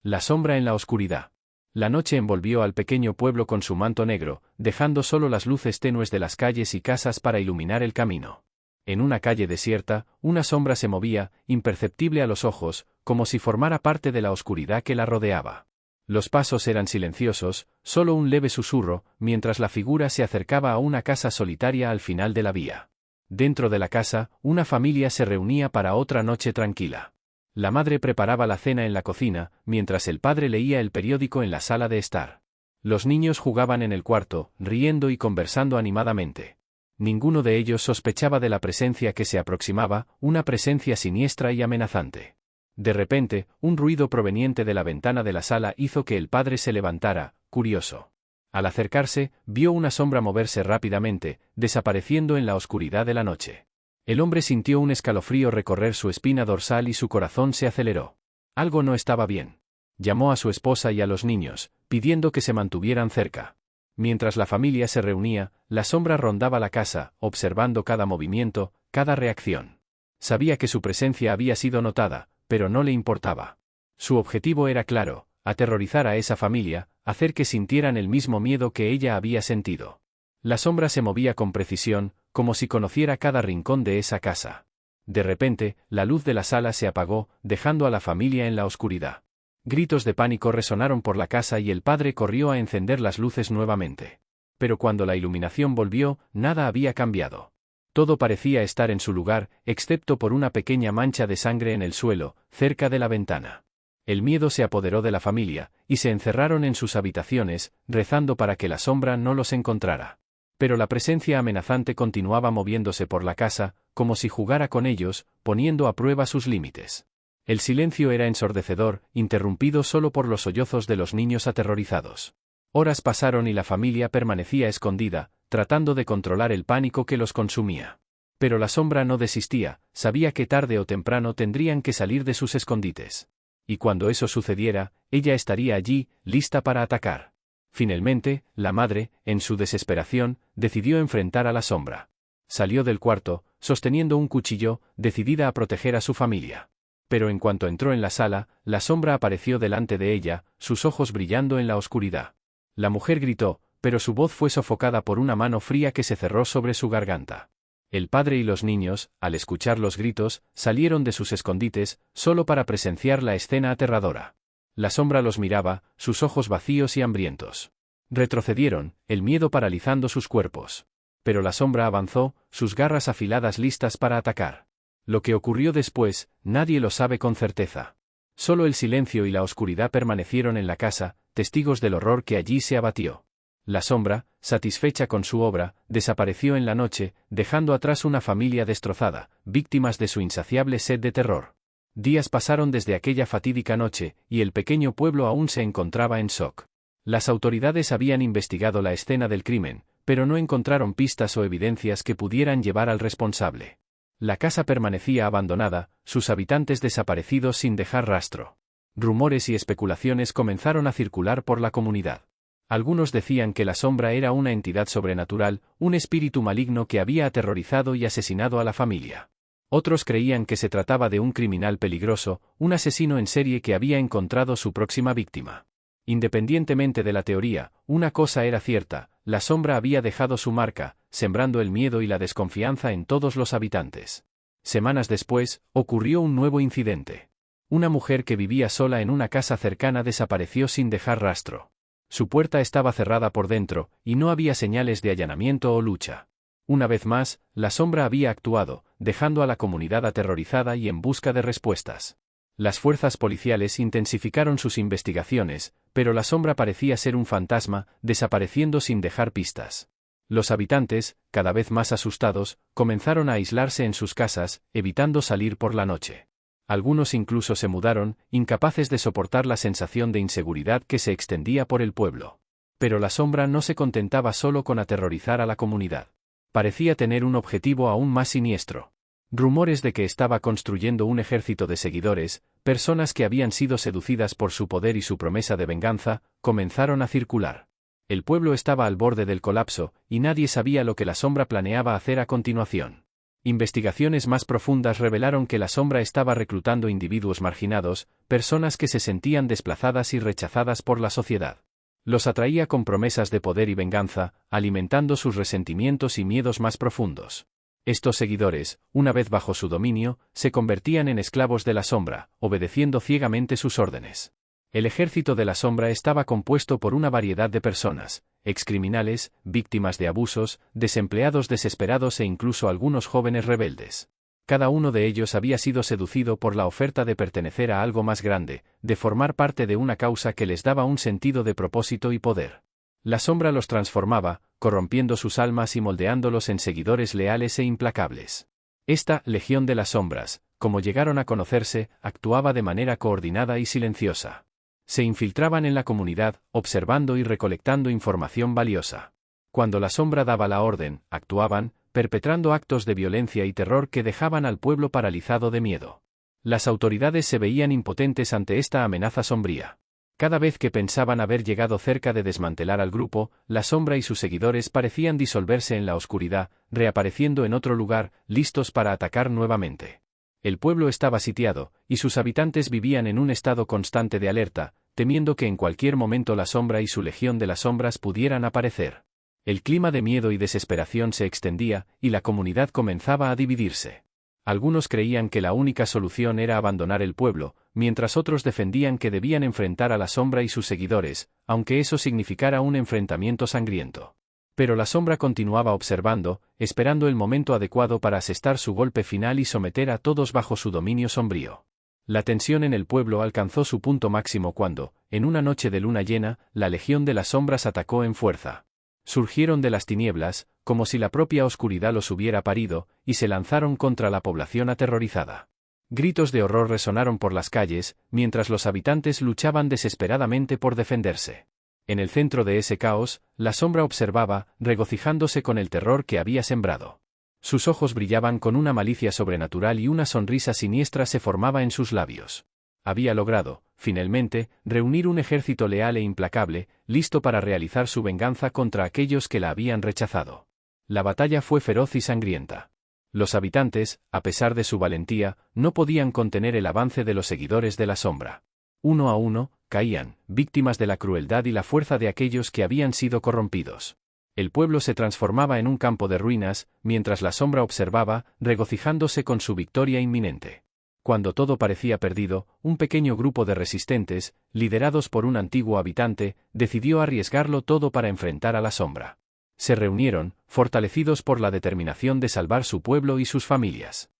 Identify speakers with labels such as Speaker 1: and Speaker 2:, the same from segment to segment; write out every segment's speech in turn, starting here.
Speaker 1: La sombra en la oscuridad. La noche envolvió al pequeño pueblo con su manto negro, dejando solo las luces tenues de las calles y casas para iluminar el camino. En una calle desierta, una sombra se movía, imperceptible a los ojos, como si formara parte de la oscuridad que la rodeaba. Los pasos eran silenciosos, solo un leve susurro, mientras la figura se acercaba a una casa solitaria al final de la vía. Dentro de la casa, una familia se reunía para otra noche tranquila. La madre preparaba la cena en la cocina, mientras el padre leía el periódico en la sala de estar. Los niños jugaban en el cuarto, riendo y conversando animadamente. Ninguno de ellos sospechaba de la presencia que se aproximaba, una presencia siniestra y amenazante. De repente, un ruido proveniente de la ventana de la sala hizo que el padre se levantara, curioso. Al acercarse, vio una sombra moverse rápidamente, desapareciendo en la oscuridad de la noche. El hombre sintió un escalofrío recorrer su espina dorsal y su corazón se aceleró. Algo no estaba bien. Llamó a su esposa y a los niños, pidiendo que se mantuvieran cerca. Mientras la familia se reunía, la sombra rondaba la casa, observando cada movimiento, cada reacción. Sabía que su presencia había sido notada, pero no le importaba. Su objetivo era claro: aterrorizar a esa familia, hacer que sintieran el mismo miedo que ella había sentido. La sombra se movía con precisión, como si conociera cada rincón de esa casa. De repente, la luz de la sala se apagó, dejando a la familia en la oscuridad. Gritos de pánico resonaron por la casa y el padre corrió a encender las luces nuevamente. Pero cuando la iluminación volvió, nada había cambiado. Todo parecía estar en su lugar, excepto por una pequeña mancha de sangre en el suelo, cerca de la ventana. El miedo se apoderó de la familia, y se encerraron en sus habitaciones, rezando para que la sombra no los encontrara. Pero la presencia amenazante continuaba moviéndose por la casa, como si jugara con ellos, poniendo a prueba sus límites. El silencio era ensordecedor, interrumpido solo por los sollozos de los niños aterrorizados. Horas pasaron y la familia permanecía escondida, tratando de controlar el pánico que los consumía. Pero la sombra no desistía, sabía que tarde o temprano tendrían que salir de sus escondites. Y cuando eso sucediera, ella estaría allí, lista para atacar. Finalmente, la madre, en su desesperación, decidió enfrentar a la sombra. Salió del cuarto, sosteniendo un cuchillo, decidida a proteger a su familia. Pero en cuanto entró en la sala, la sombra apareció delante de ella, sus ojos brillando en la oscuridad. La mujer gritó, pero su voz fue sofocada por una mano fría que se cerró sobre su garganta. El padre y los niños, al escuchar los gritos, salieron de sus escondites, solo para presenciar la escena aterradora. La sombra los miraba, sus ojos vacíos y hambrientos. Retrocedieron, el miedo paralizando sus cuerpos. Pero la sombra avanzó, sus garras afiladas listas para atacar. Lo que ocurrió después, nadie lo sabe con certeza. Solo el silencio y la oscuridad permanecieron en la casa, testigos del horror que allí se abatió. La sombra, satisfecha con su obra, desapareció en la noche, dejando atrás una familia destrozada, víctimas de su insaciable sed de terror. Días pasaron desde aquella fatídica noche, y el pequeño pueblo aún se encontraba en shock. Las autoridades habían investigado la escena del crimen, pero no encontraron pistas o evidencias que pudieran llevar al responsable. La casa permanecía abandonada, sus habitantes desaparecidos sin dejar rastro. Rumores y especulaciones comenzaron a circular por la comunidad. Algunos decían que la sombra era una entidad sobrenatural, un espíritu maligno que había aterrorizado y asesinado a la familia. Otros creían que se trataba de un criminal peligroso, un asesino en serie que había encontrado su próxima víctima. Independientemente de la teoría, una cosa era cierta: la sombra había dejado su marca, sembrando el miedo y la desconfianza en todos los habitantes. Semanas después, ocurrió un nuevo incidente. Una mujer que vivía sola en una casa cercana desapareció sin dejar rastro. Su puerta estaba cerrada por dentro, y no había señales de allanamiento o lucha. Una vez más, la sombra había actuado, dejando a la comunidad aterrorizada y en busca de respuestas. Las fuerzas policiales intensificaron sus investigaciones, pero la sombra parecía ser un fantasma, desapareciendo sin dejar pistas. Los habitantes, cada vez más asustados, comenzaron a aislarse en sus casas, evitando salir por la noche. Algunos incluso se mudaron, incapaces de soportar la sensación de inseguridad que se extendía por el pueblo. Pero la sombra no se contentaba solo con aterrorizar a la comunidad. Parecía tener un objetivo aún más siniestro. Rumores de que estaba construyendo un ejército de seguidores, personas que habían sido seducidas por su poder y su promesa de venganza, comenzaron a circular. El pueblo estaba al borde del colapso, y nadie sabía lo que la sombra planeaba hacer a continuación. Investigaciones más profundas revelaron que la sombra estaba reclutando individuos marginados, personas que se sentían desplazadas y rechazadas por la sociedad. Los atraía con promesas de poder y venganza, alimentando sus resentimientos y miedos más profundos. Estos seguidores, una vez bajo su dominio, se convertían en esclavos de la sombra, obedeciendo ciegamente sus órdenes. El ejército de la sombra estaba compuesto por una variedad de personas, excriminales, víctimas de abusos, desempleados desesperados e incluso algunos jóvenes rebeldes. Cada uno de ellos había sido seducido por la oferta de pertenecer a algo más grande, de formar parte de una causa que les daba un sentido de propósito y poder. La sombra los transformaba, corrompiendo sus almas y moldeándolos en seguidores leales e implacables. Esta Legión de las Sombras, como llegaron a conocerse, actuaba de manera coordinada y silenciosa. Se infiltraban en la comunidad, observando y recolectando información valiosa. Cuando la sombra daba la orden, actuaban, perpetrando actos de violencia y terror que dejaban al pueblo paralizado de miedo. Las autoridades se veían impotentes ante esta amenaza sombría. Cada vez que pensaban haber llegado cerca de desmantelar al grupo, la sombra y sus seguidores parecían disolverse en la oscuridad, reapareciendo en otro lugar, listos para atacar nuevamente. El pueblo estaba sitiado, y sus habitantes vivían en un estado constante de alerta, temiendo que en cualquier momento la sombra y su legión de las sombras pudieran aparecer. El clima de miedo y desesperación se extendía, y la comunidad comenzaba a dividirse. Algunos creían que la única solución era abandonar el pueblo, mientras otros defendían que debían enfrentar a la sombra y sus seguidores, aunque eso significara un enfrentamiento sangriento. Pero la sombra continuaba observando, esperando el momento adecuado para asestar su golpe final y someter a todos bajo su dominio sombrío. La tensión en el pueblo alcanzó su punto máximo cuando, en una noche de luna llena, la Legión de las Sombras atacó en fuerza. Surgieron de las tinieblas, como si la propia oscuridad los hubiera parido, y se lanzaron contra la población aterrorizada. Gritos de horror resonaron por las calles, mientras los habitantes luchaban desesperadamente por defenderse. En el centro de ese caos, la sombra observaba, regocijándose con el terror que había sembrado. Sus ojos brillaban con una malicia sobrenatural y una sonrisa siniestra se formaba en sus labios. Había logrado, finalmente, reunir un ejército leal e implacable, listo para realizar su venganza contra aquellos que la habían rechazado. La batalla fue feroz y sangrienta. Los habitantes, a pesar de su valentía, no podían contener el avance de los seguidores de la sombra. Uno a uno, caían, víctimas de la crueldad y la fuerza de aquellos que habían sido corrompidos. El pueblo se transformaba en un campo de ruinas, mientras la sombra observaba, regocijándose con su victoria inminente. Cuando todo parecía perdido, un pequeño grupo de resistentes, liderados por un antiguo habitante, decidió arriesgarlo todo para enfrentar a la sombra. Se reunieron, fortalecidos por la determinación de salvar su pueblo y sus familias.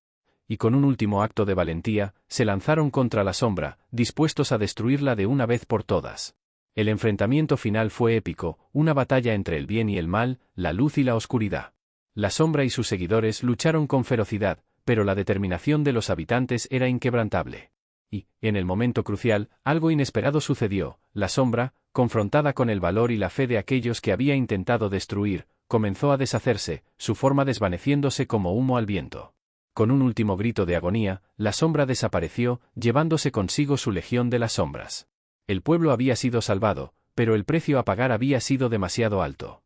Speaker 1: Y con un último acto de valentía, se lanzaron contra la sombra, dispuestos a destruirla de una vez por todas. El enfrentamiento final fue épico, una batalla entre el bien y el mal, la luz y la oscuridad. La sombra y sus seguidores lucharon con ferocidad, pero la determinación de los habitantes era inquebrantable. Y, en el momento crucial, algo inesperado sucedió. La sombra, confrontada con el valor y la fe de aquellos que había intentado destruir, comenzó a deshacerse, su forma desvaneciéndose como humo al viento. Con un último grito de agonía, la sombra desapareció, llevándose consigo su legión de las sombras. El pueblo había sido salvado, pero el precio a pagar había sido demasiado alto.